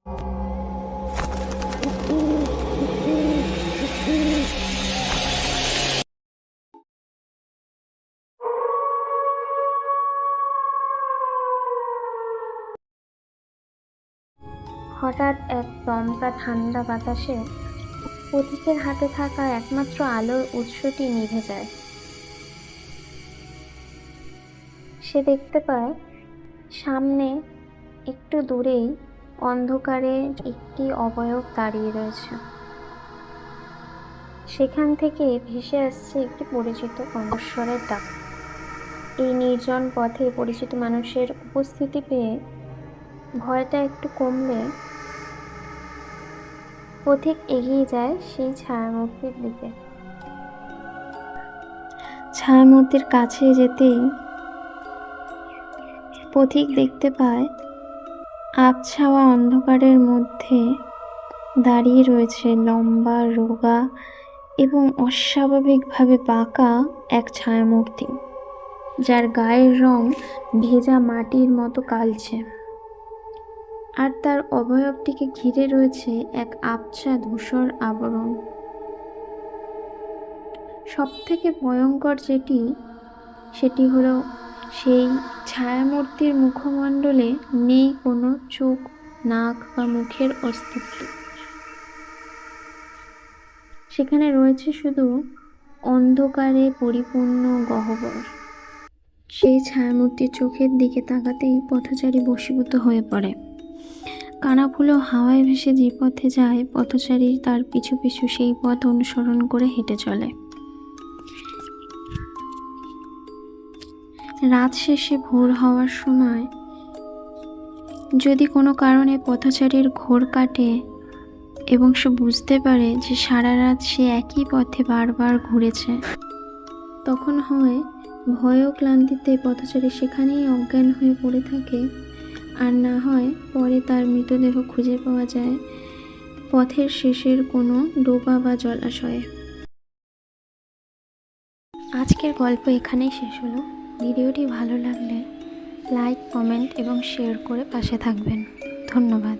হঠাৎ এক দমকা ঠান্ডা বাতাসে পথিকের হাতে থাকা একমাত্র আলোর উৎসটি নিভে যায়। সে দেখতে পায় সামনে একটু দূরেই অন্ধকারে একটি অবয়ব দাঁড়িয়ে রয়েছে। সেখান থেকে ভেসে আসছে একটি পরিচিত কণ্ঠস্বরের ডাক। এই নির্জন পথে পরিচিত মানুষের উপস্থিতি পেয়ে ভয়টা একটু কমলে পথিক এগিয়ে যায় সেই ছায়ামূর্তির দিকে। ছায়ামূর্তির কাছে যেতেই পথিক দেখতে পায় আবছাওয়া অন্ধকারের মধ্যে দাঁড়িয়ে রয়েছে লম্বা, রোগা এবং অস্বাভাবিকভাবে বাঁকা এক ছায়ামূর্তি, যার গায়ের রং ভেজা মাটির মতো কালচে, আর তার অবয়বটিকে ঘিরে রয়েছে এক আবছা ধূসর আবরণ। সবথেকে ভয়ঙ্কর সেটি হলো সেই ছায়ামূর্তির মুখমণ্ডলে নেই কোনো চোখ, নাক বা মুখের অস্তিত্ব। সেখানে রয়েছে শুধু অন্ধকারে পরিপূর্ণ গহ্বর। সেই ছায়ামূর্তির চোখের দিকে তাকাতেই পথচারী বশীভূত হয়ে পড়ে। কানাফুলো হাওয়ায় ভেসে যে পথে যায়, পথচারী তার পিছু পিছু সেই পথ অনুসরণ করে হেঁটে চলে। রাত শেষে ভোর হওয়ার সময় যদি কোনো কারণে পথচারীর ঘোর কাটে এবং সে বুঝতে পারে যে সারা রাত সে একই পথে বারবার ঘুরেছে, তখন হয় ভয় ও ক্লান্তিতে পথচারী সেখানেই অজ্ঞান হয়ে পড়ে থাকে, আর না হয় পরে তার মৃতদেহ খুঁজে পাওয়া যায় পথের শেষের কোনো ডোবা বা জলাশয়ে। আজকের গল্প এখানেই শেষ হলো। ভিডিওটি ভালো লাগলে লাইক, কমেন্ট এবং শেয়ার করে পাশে থাকবেন। ধন্যবাদ।